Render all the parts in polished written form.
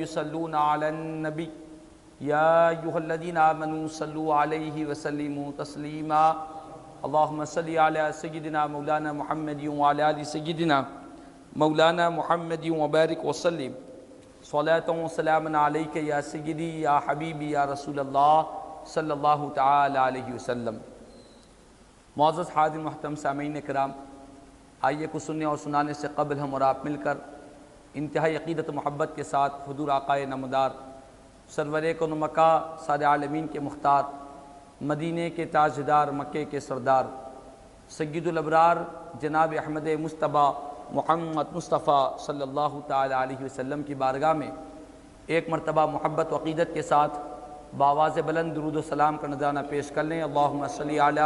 یصلون علی النبی یا ایھا الذین آمنوا صلوا علیہ وسلموا تسلیما اللہم صلی علی سیدنا مولانا محمد وعلی آل سیدنا مولانا محمد وبارک وسلم صلاۃ و سلام علیک یا سیدی یا حبیبی یا رسول اللہ صلی اللہ تعالی علیہ وسلم۔ معزز حاضرین محترم سامعین کرام، آئیے کچھ سننے اور سنانے سے قبل ہم اور آپ مل کر انتہائی عقیدت و محبت کے ساتھ حضور آقا نامدار سرور کون و مکہ سارے عالمین کے مختار، مدینے کے تاجدار، مکے کے سردار، سید الابرار جناب احمد مصطفیٰ محمد مصطفیٰ صلی اللہ تعالی علیہ وسلم کی بارگاہ میں ایک مرتبہ محبت و عقیدت کے ساتھ بآواز بلند درود و سلام کا نذرانہ پیش کر لیں۔ اللہم صلی علی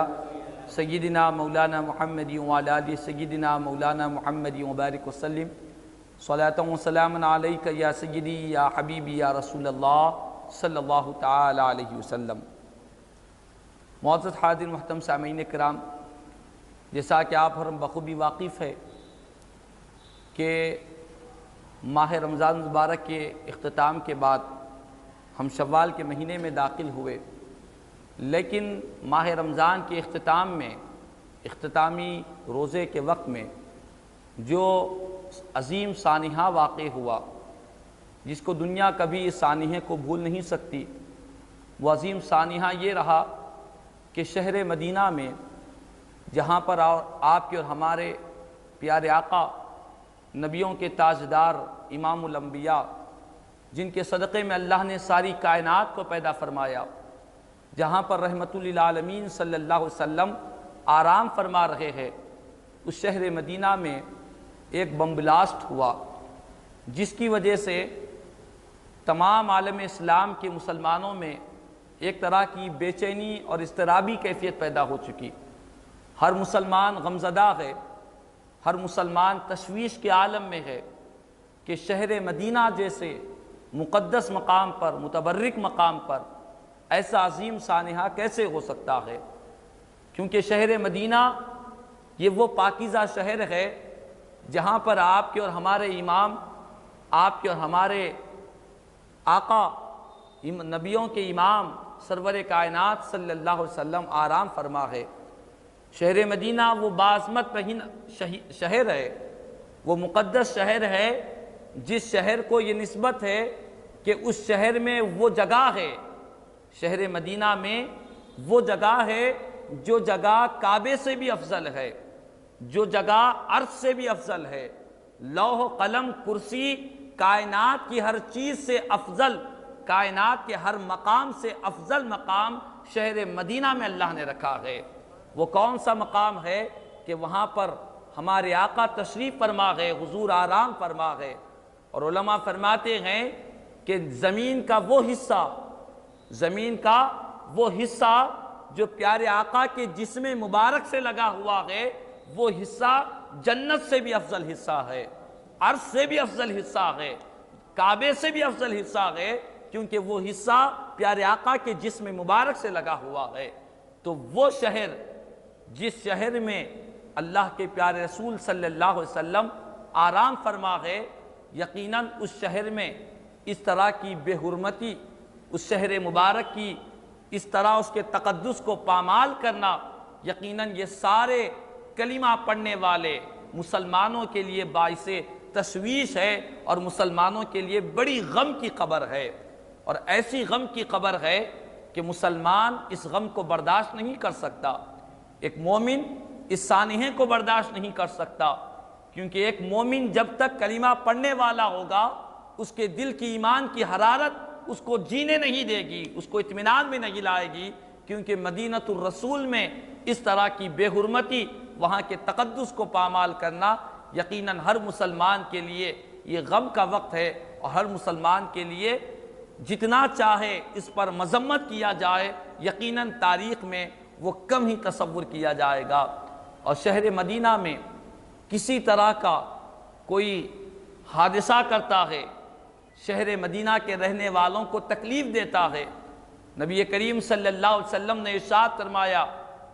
سیدنا مولانا محمد وعلی آل سیدنا مولانا محمد وبارک وسلم صلاۃ و سلام علیک یا سیدی یا حبیبی یا رسول اللہ صلی اللہ تعالی علیہ وسلم۔ معزز حاضرین محترم سامعین کرام، جیسا کہ آپ ہم بخوبی واقف ہے کہ ماہ رمضان مبارک کے اختتام کے بعد ہم شوال کے مہینے میں داخل ہوئے، لیکن ماہ رمضان کے اختتام میں، اختتامی روزے کے وقت میں جو عظیم سانحہ واقع ہوا، جس کو دنیا کبھی اس سانحے کو بھول نہیں سکتی، وہ عظیم سانحہ یہ رہا کہ شہر مدینہ میں، جہاں پر آپ کے اور ہمارے پیارے آقا نبیوں کے تاجدار امام الانبیاء، جن کے صدقے میں اللہ نے ساری کائنات کو پیدا فرمایا، جہاں پر رحمت للعالمین صلی اللہ علیہ وسلم آرام فرما رہے ہیں، اس شہر مدینہ میں ایک بم بلاسٹ ہوا، جس کی وجہ سے تمام عالم اسلام کے مسلمانوں میں ایک طرح کی بے چینی اور اضطرابی کیفیت پیدا ہو چکی۔ ہر مسلمان غمزدہ ہے، ہر مسلمان تشویش کے عالم میں ہے کہ شہر مدینہ جیسے مقدس مقام پر، متبرک مقام پر ایسا عظیم سانحہ کیسے ہو سکتا ہے، کیونکہ شہر مدینہ یہ وہ پاکیزہ شہر ہے جہاں پر آپ کے اور ہمارے امام، آپ کے اور ہمارے آقا نبیوں کے امام سرور کائنات صلی اللہ علیہ وسلم آرام فرما ہے۔ شہر مدینہ وہ باعظمت شہر ہے، وہ مقدس شہر ہے، جس شہر کو یہ نسبت ہے کہ اس شہر میں وہ جگہ ہے، شہر مدینہ میں وہ جگہ ہے جو جگہ کعبے سے بھی افضل ہے، جو جگہ عرش سے بھی افضل ہے، لوح قلم کرسی کائنات کی ہر چیز سے افضل، کائنات کے ہر مقام سے افضل مقام شہر مدینہ میں اللہ نے رکھا ہے۔ وہ کون سا مقام ہے کہ وہاں پر ہمارے آقا تشریف فرما گئے، حضور آرام فرما گئے، اور علماء فرماتے ہیں کہ زمین کا وہ حصہ جو پیارے آقا کے جسم مبارک سے لگا ہوا ہے، وہ حصہ جنت سے بھی افضل حصہ ہے، عرش سے بھی افضل حصہ ہے، کعبے سے بھی افضل حصہ ہے، کیونکہ وہ حصہ پیارے آقا کے جسم مبارک سے لگا ہوا ہے۔ تو وہ شہر، جس شہر میں اللہ کے پیارے رسول صلی اللہ علیہ وسلم آرام فرما ہے، یقیناً اس شہر میں اس طرح کی بے حرمتی، اس شہر مبارک کی اس طرح اس کے تقدس کو پامال کرنا، یقیناً یہ سارے کلمہ پڑھنے والے مسلمانوں کے لیے باعث تشویش ہے، اور مسلمانوں کے لیے بڑی غم کی خبر ہے، اور ایسی غم کی خبر ہے کہ مسلمان اس غم کو برداشت نہیں کر سکتا، ایک مومن اس سانحے کو برداشت نہیں کر سکتا، کیونکہ ایک مومن جب تک کلمہ پڑھنے والا ہوگا، اس کے دل کی ایمان کی حرارت اس کو جینے نہیں دے گی، اس کو اطمینان میں نہیں لائے گی، کیونکہ مدینۃ الرسول میں اس طرح کی بے حرمتی، وہاں کے تقدس کو پامال کرنا یقیناً ہر مسلمان کے لیے یہ غم کا وقت ہے، اور ہر مسلمان کے لیے جتنا چاہے اس پر مذمت کیا جائے، یقیناً تاریخ میں وہ کم ہی تصور کیا جائے گا۔ اور شہر مدینہ میں کسی طرح کا کوئی حادثہ کرتا ہے، شہر مدینہ کے رہنے والوں کو تکلیف دیتا ہے، نبی کریم صلی اللہ علیہ وسلم نے ارشاد فرمایا،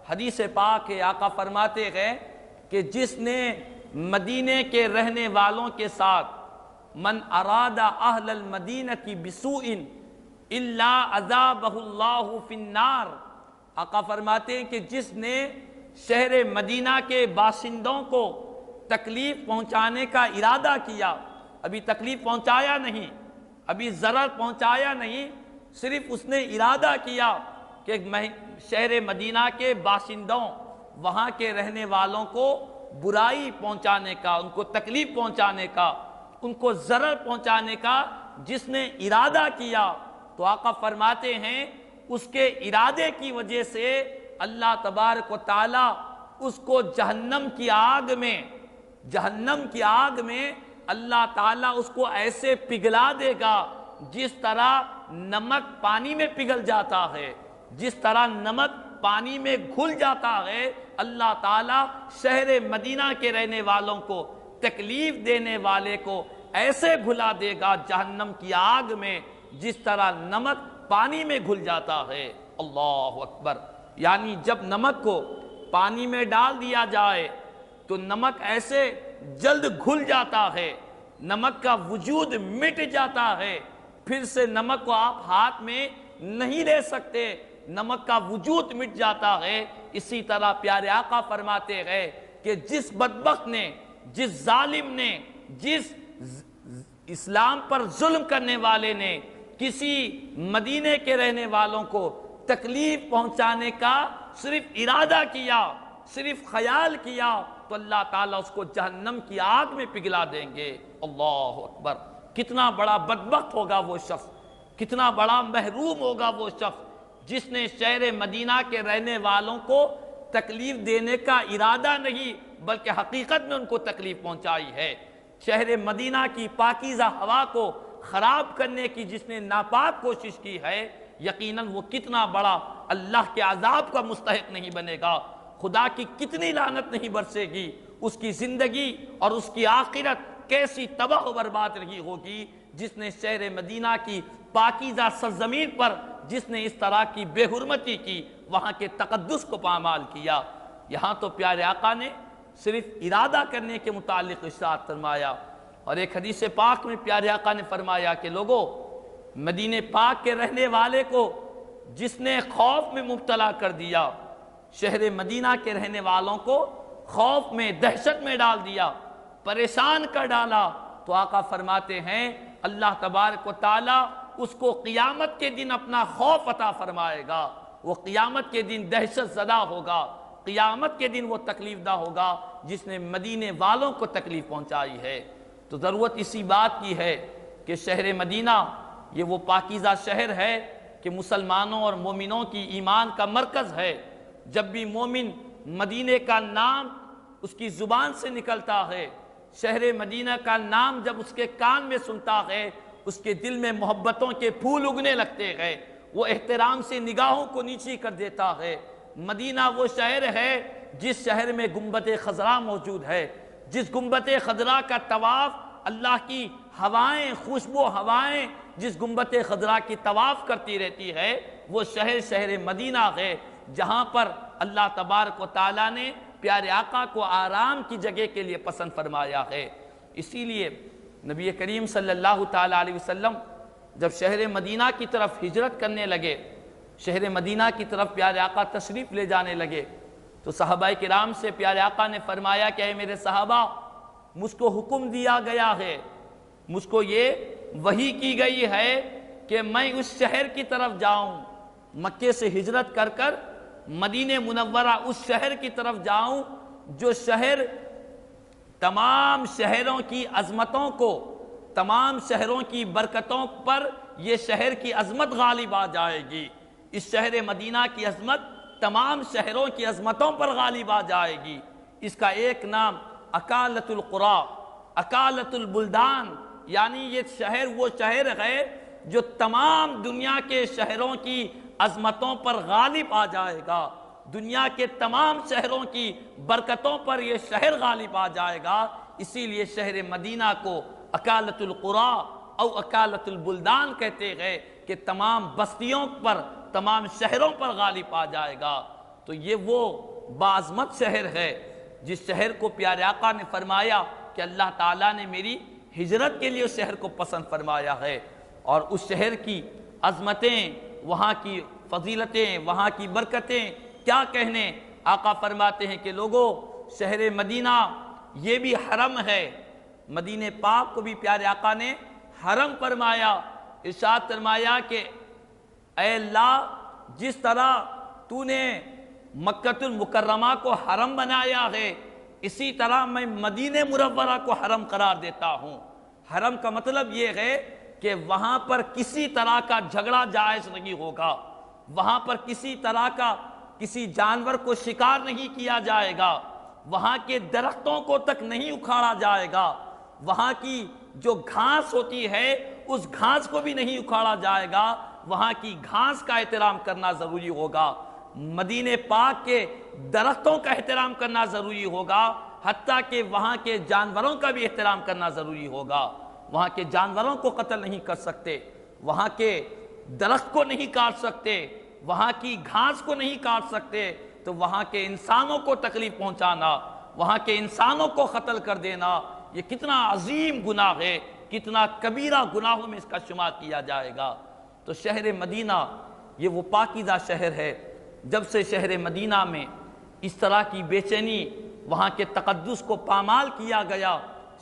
حدیث پاک ہے، آقا فرماتے ہیں کہ جس نے مدینے کے رہنے والوں کے ساتھ من اراد اہل المدینۃ بسوء الا عذابہ اللہ فی النار۔ آقا فرماتے ہیں کہ جس نے شہر مدینہ کے باشندوں کو تکلیف پہنچانے کا ارادہ کیا، ابھی تکلیف پہنچایا نہیں، ابھی ضرر پہنچایا نہیں، صرف اس نے ارادہ کیا کہ شہر مدینہ کے باشندوں، وہاں کے رہنے والوں کو برائی پہنچانے کا، ان کو تکلیف پہنچانے کا، ان کو ضرر پہنچانے کا جس نے ارادہ کیا، تو آقا فرماتے ہیں اس کے ارادے کی وجہ سے اللہ تبارک و تعالی اس کو جہنم کی آگ میں اللہ تعالیٰ اس کو ایسے پگھلا دے گا جس طرح نمک پانی میں پگھل جاتا ہے، جس طرح نمک پانی میں گھل جاتا ہے، اللہ تعالیٰ شہر مدینہ کے رہنے والوں کو، تکلیف دینے والے کو ایسے گھلا دے گا جہنم کی آگ میں جس طرح نمک پانی میں گھل جاتا ہے۔ اللہ اکبر! یعنی جب نمک کو پانی میں ڈال دیا جائے تو نمک ایسے جلد گھل جاتا ہے، نمک کا وجود مٹ جاتا ہے، پھر سے نمک کو آپ ہاتھ میں نہیں لے سکتے، نمک کا وجود مٹ جاتا ہے۔ اسی طرح پیارے آقا فرماتے ہیں کہ جس بدبخت نے، جس ظالم نے، جس اسلام پر ظلم کرنے والے نے کسی مدینے کے رہنے والوں کو تکلیف پہنچانے کا صرف ارادہ کیا، صرف خیال کیا، تو اللہ تعالیٰ اس کو جہنم کی آگ میں پگھلا دیں گے۔ اللہ اکبر! کتنا بڑا بدبخت ہوگا وہ شخص، کتنا بڑا محروم ہوگا وہ شخص جس نے شہر مدینہ کے رہنے والوں کو تکلیف دینے کا ارادہ نہیں بلکہ حقیقت میں ان کو تکلیف پہنچائی ہے۔ شہر مدینہ کی پاکیزہ ہوا کو خراب کرنے کی جس نے ناپاک کوشش کی ہے، یقیناً وہ کتنا بڑا اللہ کے عذاب کا مستحق نہیں بنے گا، خدا کی کتنی لعنت نہیں برسے گی، اس کی زندگی اور اس کی آخرت کیسی تباہ و برباد رہی ہوگی جس نے شہر مدینہ کی پاکیزہ سرزمین پر جس نے اس طرح کی بے حرمتی کی، وہاں کے تقدس کو پامال کیا۔ یہاں تو پیارے آقا نے صرف ارادہ کرنے کے متعلق ارشاد فرمایا، اور ایک حدیث پاک میں پیارے آقا نے فرمایا کہ لوگوں، مدینہ پاک کے رہنے والے کو جس نے خوف میں مبتلا کر دیا، شہر مدینہ کے رہنے والوں کو خوف میں، دہشت میں ڈال دیا، پریشان کر ڈالا، تو آقا فرماتے ہیں اللہ تبارک و تعالی اس کو قیامت کے دن اپنا خوف عطا فرمائے گا، وہ قیامت کے دن دہشت زدہ ہوگا، قیامت کے دن وہ تکلیف دہ ہوگا جس نے مدینے والوں کو تکلیف پہنچائی ہے۔ تو ضرورت اسی بات کی ہے کہ شہر مدینہ یہ وہ پاکیزہ شہر ہے کہ مسلمانوں اور مومنوں کی ایمان کا مرکز ہے۔ جب بھی مومن مدینے کا نام اس کی زبان سے نکلتا ہے، شہر مدینہ کا نام جب اس کے کان میں سنتا ہے، اس کے دل میں محبتوں کے پھول اگنے لگتے ہیں، وہ احترام سے نگاہوں کو نیچی کر دیتا ہے۔ مدینہ وہ شہر ہے جس شہر میں گنبد خضرا موجود ہے، جس گنبد خضرا کا طواف اللہ کی ہوائیں، خوشبو ہوائیں جس گنبد خضرا کی طواف کرتی رہتی ہے، وہ شہر مدینہ ہے جہاں پر اللہ تبارک و تعالیٰ نے پیارے آقا کو آرام کی جگہ کے لیے پسند فرمایا ہے۔ اسی لیے نبی کریم صلی اللہ تعالیٰ علیہ وسلم جب شہر مدینہ کی طرف ہجرت کرنے لگے، شہر مدینہ کی طرف پیارے آقا تشریف لے جانے لگے، تو صحابہ کرام سے پیارے آقا نے فرمایا کہ اے میرے صحابہ، مجھ کو حکم دیا گیا ہے، مجھ کو یہ وحی کی گئی ہے کہ میں اس شہر کی طرف جاؤں، مکے سے ہجرت کر کر مدینہ منورہ اس شہر کی طرف جاؤں جو شہر تمام شہروں کی عظمتوں کو، تمام شہروں کی برکتوں پر یہ شہر کی عظمت غالب آ جائے گی۔ اس شہر مدینہ کی عظمت تمام شہروں کی عظمتوں پر غالب آ جائے گی۔ اس کا ایک نام اکالت القرى، اکالت البلدان، یعنی یہ شہر وہ شہر ہے جو تمام دنیا کے شہروں کی عظمتوں پر غالب آ جائے گا، دنیا کے تمام شہروں کی برکتوں پر یہ شہر غالب آ جائے گا۔ اسی لیے شہر مدینہ کو اکالت القرى او اکالت البلدان کہتے ہیں کہ تمام بستیوں پر، تمام شہروں پر غالب آ جائے گا۔ تو یہ وہ باعظمت شہر ہے جس شہر کو پیارے آقا نے فرمایا کہ اللہ تعالیٰ نے میری ہجرت کے لیے اس شہر کو پسند فرمایا ہے، اور اس شہر کی عظمتیں، وہاں کی فضیلتیں، وہاں کی برکتیں کیا کہنے۔ آقا فرماتے ہیں کہ لوگوں، شہر مدینہ یہ بھی حرم ہے، مدینہ پاک کو بھی پیارے آقا نے حرم فرمایا۔ ارشاد فرمایا کہ اے اللہ، جس طرح تو نے مکۃ المکرمہ کو حرم بنایا ہے، اسی طرح میں مدینہ منورہ کو حرم قرار دیتا ہوں۔ حرم کا مطلب یہ ہے کہ وہاں پر کسی طرح کا جھگڑا جائز نہیں ہوگا، وہاں پر کسی طرح کا کسی جانور کو شکار نہیں کیا جائے گا، وہاں کے درختوں کو تک نہیں اکھاڑا جائے گا، وہاں کی جو گھاس ہوتی ہے اس گھاس کو بھی نہیں اکھاڑا جائے گا، وہاں کی گھاس کا احترام کرنا ضروری ہوگا، مدینہ پاک کے درختوں کا احترام کرنا ضروری ہوگا، حتیٰ کہ وہاں کے جانوروں کا بھی احترام کرنا ضروری ہوگا۔ وہاں کے جانوروں کو قتل نہیں کر سکتے، وہاں کے درخت کو نہیں کاٹ سکتے، وہاں کی گھاس کو نہیں کاٹ سکتے، تو وہاں کے انسانوں کو تکلیف پہنچانا، وہاں کے انسانوں کو قتل کر دینا، یہ کتنا عظیم گناہ ہے، کتنا کبیرہ گناہوں میں اس کا شمار کیا جائے گا۔ تو شہر مدینہ یہ وہ پاکیزہ شہر ہے، جب سے شہر مدینہ میں اس طرح کی بے چینی، وہاں کے تقدس کو پامال کیا گیا،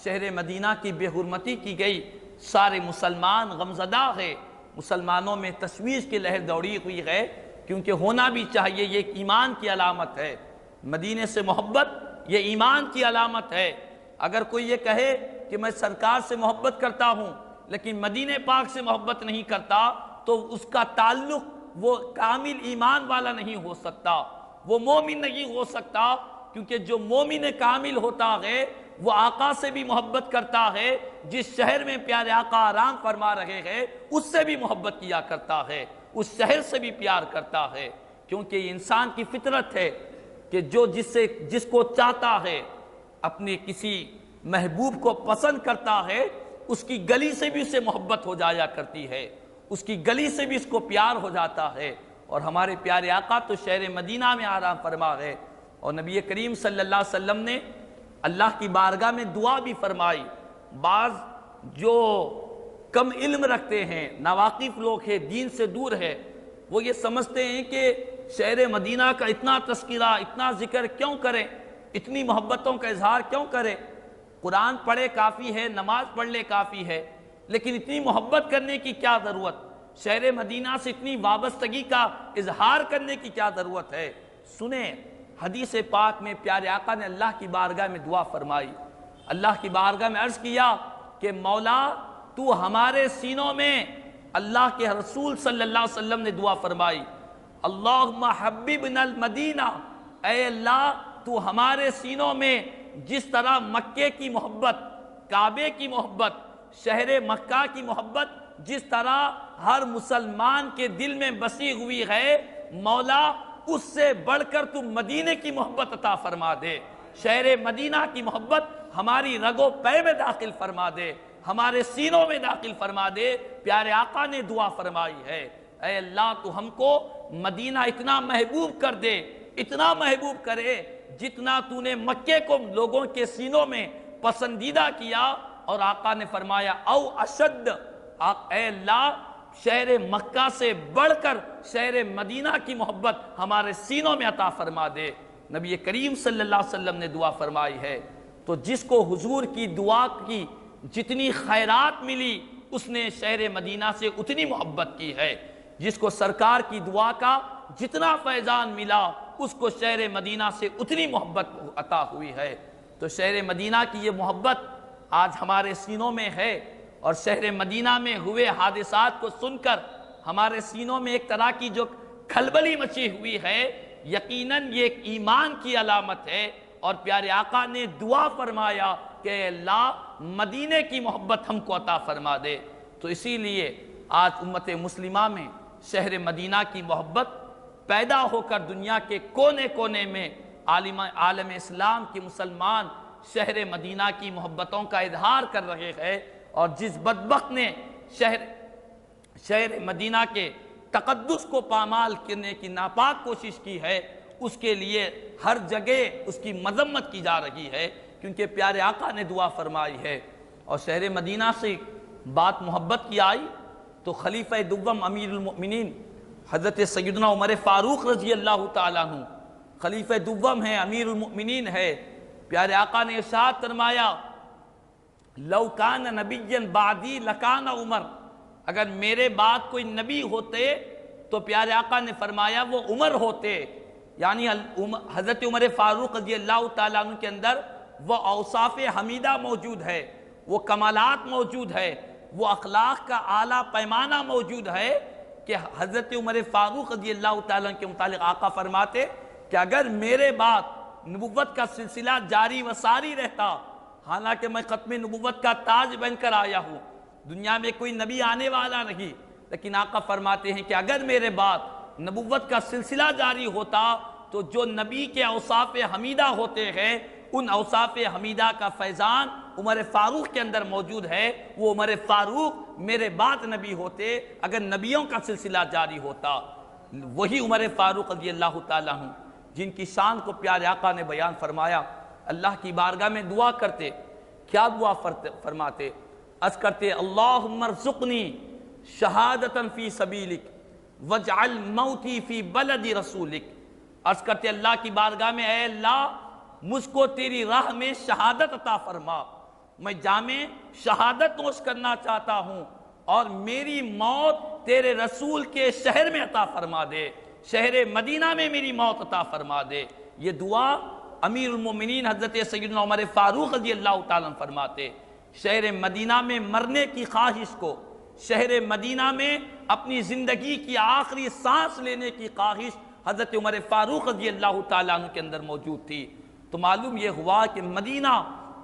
شہر مدینہ کی بے حرمتی کی گئی، سارے مسلمان غمزدہ ہے، مسلمانوں میں تشویش کی لہر دوڑی ہوئی ہے، کیونکہ ہونا بھی چاہیے، یہ ایک ایمان کی علامت ہے، مدینے سے محبت یہ ایمان کی علامت ہے۔ اگر کوئی یہ کہے کہ میں سرکار سے محبت کرتا ہوں لیکن مدینہ پاک سے محبت نہیں کرتا، تو اس کا تعلق وہ کامل ایمان والا نہیں ہو سکتا، وہ مومن نہیں ہو سکتا، کیونکہ جو مومن کامل ہوتا ہے وہ آقا سے بھی محبت کرتا ہے، جس شہر میں پیارے آقا آرام فرما رہے ہیں اس سے بھی محبت کیا کرتا ہے، اس شہر سے بھی پیار کرتا ہے، کیونکہ یہ انسان کی فطرت ہے کہ جو جس کو چاہتا ہے، اپنے کسی محبوب کو پسند کرتا ہے، اس کی گلی سے بھی اسے محبت ہو جایا کرتی ہے، اس کی گلی سے بھی اس کو پیار ہو جاتا ہے۔ اور ہمارے پیارے آقا تو شہر مدینہ میں آرام فرما ہے، اور نبی کریم صلی اللہ علیہ وسلم نے اللہ کی بارگاہ میں دعا بھی فرمائی۔ بعض جو کم علم رکھتے ہیں، ناواقف لوگ ہیں، دین سے دور ہے، وہ یہ سمجھتے ہیں کہ شہر مدینہ کا اتنا تذکرہ، اتنا ذکر کیوں کریں، اتنی محبتوں کا اظہار کیوں کریں، قرآن پڑھے کافی ہے، نماز پڑھ لے کافی ہے، لیکن اتنی محبت کرنے کی کیا ضرورت، شہر مدینہ سے اتنی وابستگی کا اظہار کرنے کی کیا ضرورت ہے۔ سنیں، حدیث پاک میں پیارے آقا نے اللہ کی بارگاہ میں دعا فرمائی، اللہ کی بارگاہ میں عرض کیا کہ مولا تو ہمارے سینوں میں، اللہ کے رسول صلی اللہ علیہ وسلم نے دعا فرمائی، اللہم حببنا المدینہ، اے اللہ تو ہمارے سینوں میں جس طرح مکے کی محبت، کعبے کی محبت، شہر مکہ کی محبت جس طرح ہر مسلمان کے دل میں بسی ہوئی ہے، مولا اس سے بڑھ کر تو مدینے کی محبت عطا فرما دے، شہر مدینہ کی محبت ہماری رگ و پے میں داخل فرما دے، ہمارے سینوں میں داخل فرما دے۔ پیارے آقا نے دعا فرمائی ہے، اے اللہ تو ہم کو مدینہ اتنا محبوب کر دے، اتنا محبوب کرے جتنا تو نے مکے کو لوگوں کے سینوں میں پسندیدہ کیا۔ اور آقا نے فرمایا او اشد، اے اللہ شہر مکہ سے بڑھ کر شہر مدینہ کی محبت ہمارے سینوں میں عطا فرما دے۔ نبی کریم صلی اللہ علیہ وسلم نے دعا فرمائی ہے، تو جس کو حضور کی دعا کی جتنی خیرات ملی، اس نے شہر مدینہ سے اتنی محبت کی ہے، جس کو سرکار کی دعا کا جتنا فیضان ملا، اس کو شہر مدینہ سے اتنی محبت عطا ہوئی ہے۔ تو شہر مدینہ کی یہ محبت آج ہمارے سینوں میں ہے، اور شہر مدینہ میں ہوئے حادثات کو سن کر ہمارے سینوں میں ایک طرح کی جو کھلبلی مچی ہوئی ہے، یقیناً یہ ایک ایمان کی علامت ہے۔ اور پیارے آقا نے دعا فرمایا کہ اے اللہ مدینے کی محبت ہم کو عطا فرما دے۔ تو اسی لیے آج امت مسلمہ میں شہر مدینہ کی محبت پیدا ہو کر دنیا کے کونے کونے میں عالم اسلام کے مسلمان شہر مدینہ کی محبتوں کا اظہار کر رہے ہیں، اور جس بدبخت نے شہر مدینہ کے تقدس کو پامال کرنے کی ناپاک کوشش کی ہے، اس کے لیے ہر جگہ اس کی مذمت کی جا رہی ہے، کیونکہ پیارے آقا نے دعا فرمائی ہے اور شہر مدینہ سے بات محبت کی آئی تو خلیفہ دوم امیر المؤمنین حضرت سیدنا عمر فاروق رضی اللہ تعالیٰ عنہ خلیفہ دوم ہے، امیر المؤمنین ہے۔ پیارے آقا نے ارشاد فرمایا لو کان نبی بعدی لکان عمر، اگر میرے بعد کوئی نبی ہوتے تو پیارے آقا نے فرمایا وہ عمر ہوتے، یعنی حضرت عمر فاروق رضی اللہ تعالیٰ عنہ کے اندر وہ اوصاف حمیدہ موجود ہے، وہ کمالات موجود ہے، وہ اخلاق کا اعلیٰ پیمانہ موجود ہے کہ حضرت عمر فاروق رضی اللہ تعالیٰ عنہ کے متعلق آقا فرماتے کہ اگر میرے بعد نبوت کا سلسلہ جاری و ساری رہتا، حالانکہ میں ختم نبوت کا تاج بن کر آیا ہوں، دنیا میں کوئی نبی آنے والا نہیں، لیکن آقا فرماتے ہیں کہ اگر میرے بعد نبوت کا سلسلہ جاری ہوتا تو جو نبی کے اوصاف حمیدہ ہوتے ہیں ان اوصاف حمیدہ کا فیضان عمر فاروق کے اندر موجود ہے، وہ عمر فاروق میرے بعد نبی ہوتے اگر نبیوں کا سلسلہ جاری ہوتا۔ وہی عمر فاروق رضی اللہ تعالیٰ عنہ جن کی شان کو پیارے آقا نے بیان فرمایا، اللہ کی بارگاہ میں دعا کرتے، کیا دعا فرماتے؟ عرض کرتے اللہم ارزقنی شہادتاً فی سبیلک واجعل موتی فی بلد رسولک۔ عرض کرتے اللہ کی بارگاہ میں اے اللہ مجھ کو تیری راہ میں شہادت عطا فرما، میں جامع شہادت نوش کرنا چاہتا ہوں، اور میری موت تیرے رسول کے شہر میں عطا فرما دے، شہر مدینہ میں میری موت عطا فرما دے۔ یہ دعا امیر المومنین حضرت سیدنا عمر فاروق رضی اللہ تعالیٰ عنہ فرماتے۔ شہر مدینہ میں مرنے کی خواہش کو، شہر مدینہ میں اپنی زندگی کی آخری سانس لینے کی خواہش حضرت عمر فاروق رضی اللہ تعالیٰ عنہ کے اندر موجود تھی۔ تو معلوم یہ ہوا کہ مدینہ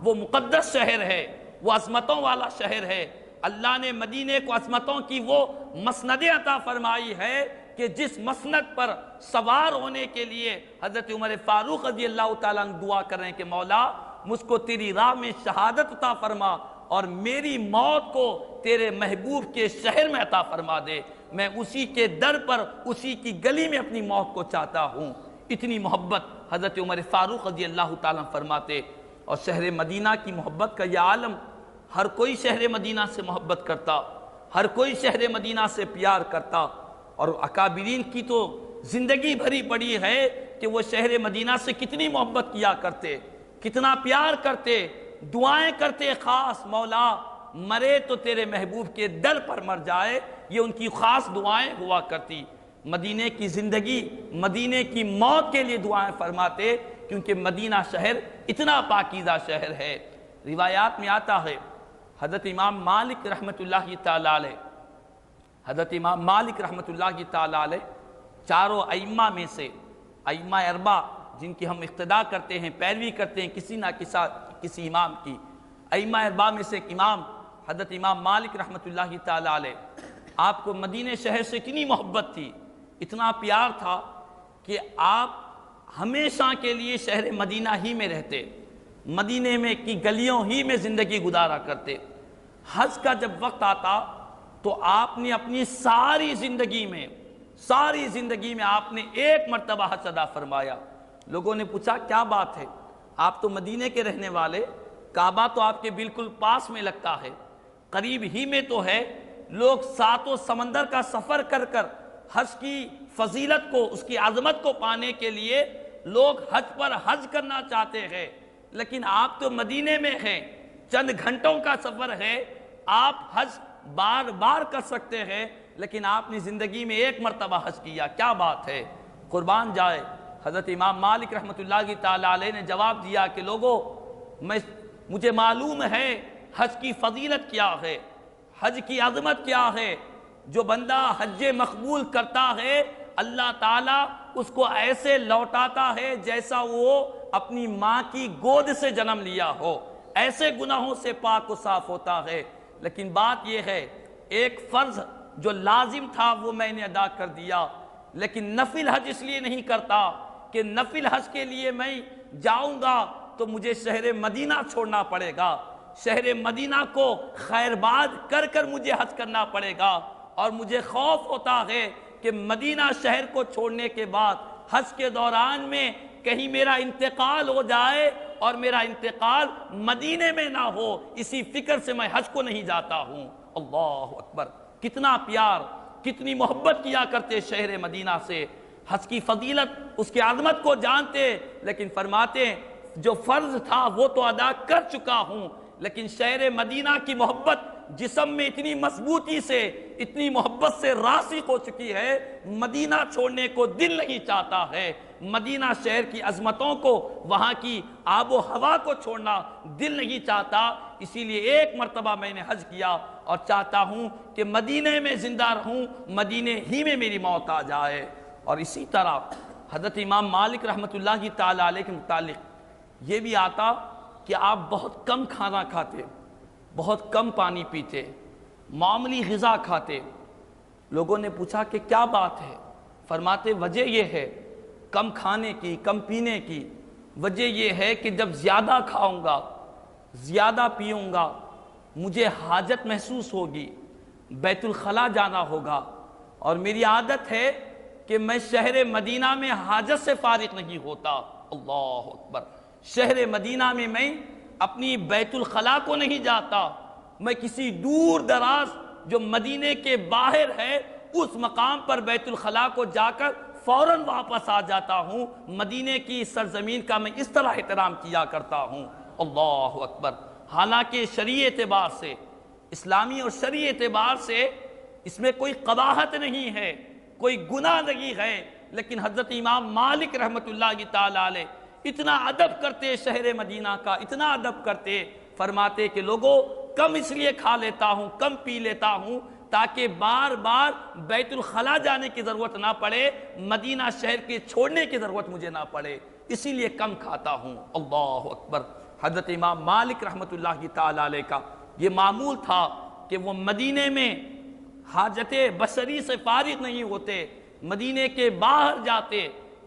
وہ مقدس شہر ہے، وہ عظمتوں والا شہر ہے۔ اللہ نے مدینے کو عظمتوں کی وہ مسندیں عطا فرمائی ہے کہ جس مسند پر سوار ہونے کے لیے حضرت عمر فاروق رضی اللہ تعالیٰ عنہ دعا کر رہے ہیں کہ مولا مجھ کو تیری راہ میں شہادت عطا فرما اور میری موت کو تیرے محبوب کے شہر میں عطا فرما دے، میں اسی کے در پر اسی کی گلی میں اپنی موت کو چاہتا ہوں۔ اتنی محبت حضرت عمر فاروق رضی اللہ تعالیٰ عنہ فرماتے۔ اور شہر مدینہ کی محبت کا یہ عالم، ہر کوئی شہر مدینہ سے محبت کرتا، ہر کوئی شہر مدینہ سے پیار کرتا، اور اکابرین کی تو زندگی بھری پڑی ہے کہ وہ شہر مدینہ سے کتنی محبت کیا کرتے، کتنا پیار کرتے، دعائیں کرتے خاص مولا مرے تو تیرے محبوب کے در پر مر جائے، یہ ان کی خاص دعائیں ہوا کرتی۔ مدینے کی زندگی، مدینے کی موت کے لیے دعائیں فرماتے، کیونکہ مدینہ شہر اتنا پاکیزہ شہر ہے۔ روایات میں آتا ہے حضرت امام مالک رحمۃ اللہ تعالیٰ علیہ، حضرت امام مالک رحمۃ اللہ تعالیٰ علیہ چاروں ائمہ میں سے، ائمہ اربعہ جن کی ہم اقتداء کرتے ہیں، پیروی کرتے ہیں کسی نہ کسی امام کی، ائمہ اربعہ میں سے ایک امام حضرت امام مالک رحمۃ اللہ تعالیٰ علیہ، آپ کو مدینہ شہر سے اتنی محبت تھی، اتنا پیار تھا کہ آپ ہمیشہ کے لیے شہر مدینہ ہی میں رہتے، مدینے میں کی گلیوں ہی میں زندگی گزارا کرتے۔ حج کا جب وقت آتا تو آپ نے اپنی ساری زندگی میں آپ نے ایک مرتبہ حج ادا فرمایا۔ لوگوں نے پوچھا کیا بات ہے، آپ تو مدینے کے رہنے والے، کعبہ تو آپ کے بالکل پاس میں لگتا ہے، قریب ہی میں تو ہے، لوگ ساتوں سمندر کا سفر کر کر حج کی فضیلت کو، اس کی عظمت کو پانے کے لیے لوگ حج پر حج کرنا چاہتے ہیں، لیکن آپ تو مدینے میں ہیں، چند گھنٹوں کا سفر ہے، آپ حج بار بار کر سکتے ہیں، لیکن آپ نے زندگی میں ایک مرتبہ حج کیا، کیا بات ہے؟ قربان جائے حضرت امام مالک رحمۃ اللہ تعالیٰ علیہ نے جواب دیا کہ لوگوں مجھے معلوم ہے حج کی فضیلت کیا ہے، حج کی عظمت کیا ہے۔ جو بندہ حج مقبول کرتا ہے اللہ تعالیٰ اس کو ایسے لوٹاتا ہے جیسا وہ اپنی ماں کی گود سے جنم لیا ہو، ایسے گناہوں سے پاک و صاف ہوتا ہے۔ لیکن بات یہ ہے ایک فرض جو لازم تھا وہ میں نے ادا کر دیا، لیکن نفل حج اس لیے نہیں کرتا کہ نفل حج کے لیے میں جاؤں گا تو مجھے شہر مدینہ چھوڑنا پڑے گا، شہر مدینہ کو خیرباد کر کر مجھے حج کرنا پڑے گا، اور مجھے خوف ہوتا ہے کہ مدینہ شہر کو چھوڑنے کے بعد حج کے دوران میں کہیں میرا انتقال ہو جائے اور میرا انتقال مدینے میں نہ ہو، اسی فکر سے میں حج کو نہیں جاتا ہوں۔ اللہ اکبر، کتنا پیار، کتنی محبت کیا کرتے شہر مدینہ سے، حج کی فضیلت، اس کی عظمت کو جانتے، لیکن فرماتے ہیں جو فرض تھا وہ تو ادا کر چکا ہوں، لیکن شہر مدینہ کی محبت جسم میں اتنی مضبوطی سے، اتنی محبت سے راسخ ہو چکی ہے، مدینہ چھوڑنے کو دل نہیں چاہتا ہے۔ مدینہ شہر کی عظمتوں کو، وہاں کی آب و ہوا کو چھوڑنا دل نہیں چاہتا۔ اسی لیے ایک مرتبہ میں نے حج کیا اور چاہتا ہوں کہ مدینے میں زندہ رہوں، مدینے ہی میں میری موت آ جائے۔ اور اسی طرح حضرت امام مالک رحمۃ اللہ تعالیٰ علیہ کے متعلق یہ بھی آتا کہ آپ بہت کم کھانا کھاتے، بہت کم پانی پیتے، معمولی غذا کھاتے۔ لوگوں نے پوچھا کہ کیا بات ہے؟ فرماتے وجہ یہ ہے کم کھانے کی، کم پینے کی وجہ یہ ہے کہ جب زیادہ کھاؤں گا، زیادہ پیوں گا، مجھے حاجت محسوس ہوگی، بیت الخلا جانا ہوگا، اور میری عادت ہے کہ میں شہر مدینہ میں حاجت سے فارغ نہیں ہوتا۔ اللہ اکبر، شہر مدینہ میں میں اپنی بیت الخلا کو نہیں جاتا، میں کسی دور دراز جو مدینے کے باہر ہے اس مقام پر بیت الخلا کو جا کر فوراً واپس آ جاتا ہوں۔ مدینے کی سرزمین کا میں اس طرح احترام کیا کرتا ہوں۔ اللہ اکبر، حالانکہ شرعی اعتبار سے، اسلامی اور شرعی اعتبار سے اس میں کوئی قباحت نہیں ہے، کوئی گناہ نہیں ہے، لیکن حضرت امام مالک رحمۃ اللہ تعالیٰ علیہ اتنا ادب کرتے شہر مدینہ کا، اتنا ادب کرتے، فرماتے کہ لوگوں کم اس لیے کھا لیتا ہوں، کم پی لیتا ہوں تاکہ بار بار بیت الخلا جانے کی ضرورت نہ پڑے، مدینہ شہر کے چھوڑنے کی ضرورت مجھے نہ پڑے، اسی لیے کم کھاتا ہوں۔ اللہ اکبر، حضرت امام مالک رحمۃ اللہ تعالیٰ علیہ کا یہ معمول تھا کہ وہ مدینے میں حاجت بشری سے فارغ نہیں ہوتے، مدینے کے باہر جاتے،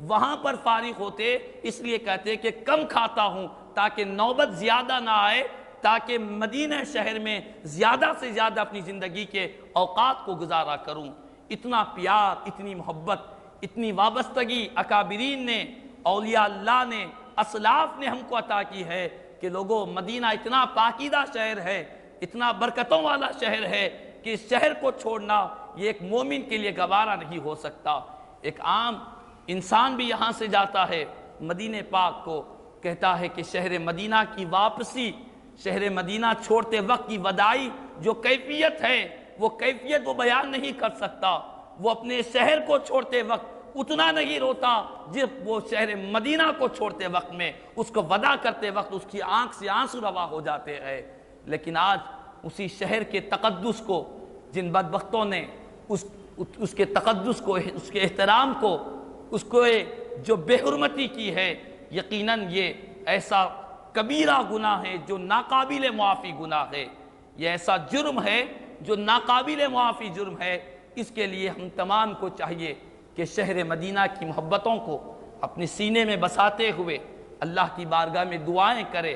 وہاں پر فارغ ہوتے، اس لیے کہتے کہ کم کھاتا ہوں تاکہ نوبت زیادہ نہ آئے، تاکہ مدینہ شہر میں زیادہ سے زیادہ اپنی زندگی کے اوقات کو گزارا کروں۔ اتنا پیار، اتنی محبت، اتنی وابستگی اکابرین نے، اولیاء اللہ نے، اسلاف نے ہم کو عطا کی ہے کہ لوگوں مدینہ اتنا پاکیزہ شہر ہے، اتنا برکتوں والا شہر ہے کہ اس شہر کو چھوڑنا یہ ایک مومن کے لیے گوارا نہیں ہو سکتا۔ ایک عام انسان بھی یہاں سے جاتا ہے مدینہ پاک کو، کہتا ہے کہ شہر مدینہ کی واپسی، شہر مدینہ چھوڑتے وقت کی وداعی جو کیفیت ہے، وہ کیفیت وہ بیان نہیں کر سکتا۔ وہ اپنے شہر کو چھوڑتے وقت اتنا نہیں روتا جب وہ شہر مدینہ کو چھوڑتے وقت میں، اس کو وداع کرتے وقت اس کی آنکھ سے آنسو روا ہو جاتے ہیں۔ لیکن آج اسی شہر کے تقدس کو جن بدبختوں نے اس کے تقدس کو، اس کے احترام کو، اس کو جو بے حرمتی کی ہے، یقیناً یہ ایسا کبیرہ گناہ ہے جو ناقابل معافی گناہ ہے، یہ ایسا جرم ہے جو ناقابل معافی جرم ہے۔ اس کے لیے ہم تمام کو چاہیے کہ شہر مدینہ کی محبتوں کو اپنے سینے میں بساتے ہوئے اللہ کی بارگاہ میں دعائیں کرے،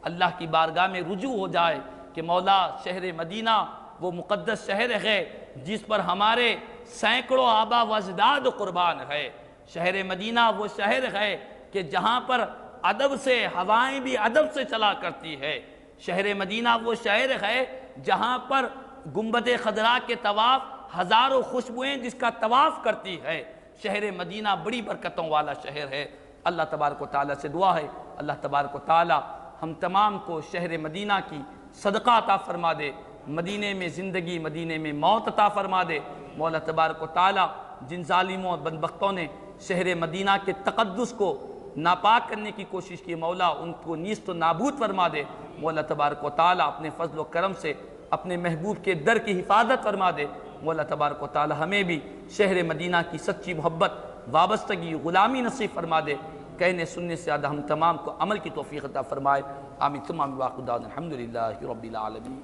اللہ کی بارگاہ میں رجوع ہو جائے کہ مولا شہر مدینہ وہ مقدس شہر ہے جس پر ہمارے سینکڑوں آبا و اجداد قربان ہے۔ شہر مدینہ وہ شہر ہے کہ جہاں پر ادب سے ہوائیں بھی ادب سے چلا کرتی ہے۔ شہر مدینہ وہ شہر ہے جہاں پر گنبد خضراء کے طواف ہزاروں خوشبوئیں جس کا طواف کرتی ہے۔ شہر مدینہ بڑی برکتوں والا شہر ہے۔ اللہ تبارک و تعالیٰ سے دعا ہے اللہ تبارک و تعالیٰ ہم تمام کو شہر مدینہ کی صدقہ عطا فرما دے، مدینے میں زندگی، مدینے میں موت عطا فرما دے۔ مولا تبارک و تعالیٰ جن ظالموں اور بدبختوں نے شہر مدینہ کے تقدس کو ناپاک کرنے کی کوشش کی، مولا ان کو نیست و نابود فرما دے۔ مولا تبارک و تعالیٰ اپنے فضل و کرم سے اپنے محبوب کے در کی حفاظت فرما دے۔ مولا تبارک و تعالیٰ ہمیں بھی شہر مدینہ کی سچی محبت، وابستگی، غلامی نصیب فرما دے۔ کہنے سننے سے زیادہ ہم تمام کو عمل کی توفیق عطا فرمائے۔ آمین ثم آمین، واخر دعوانا الحمدللہ رب العالمین۔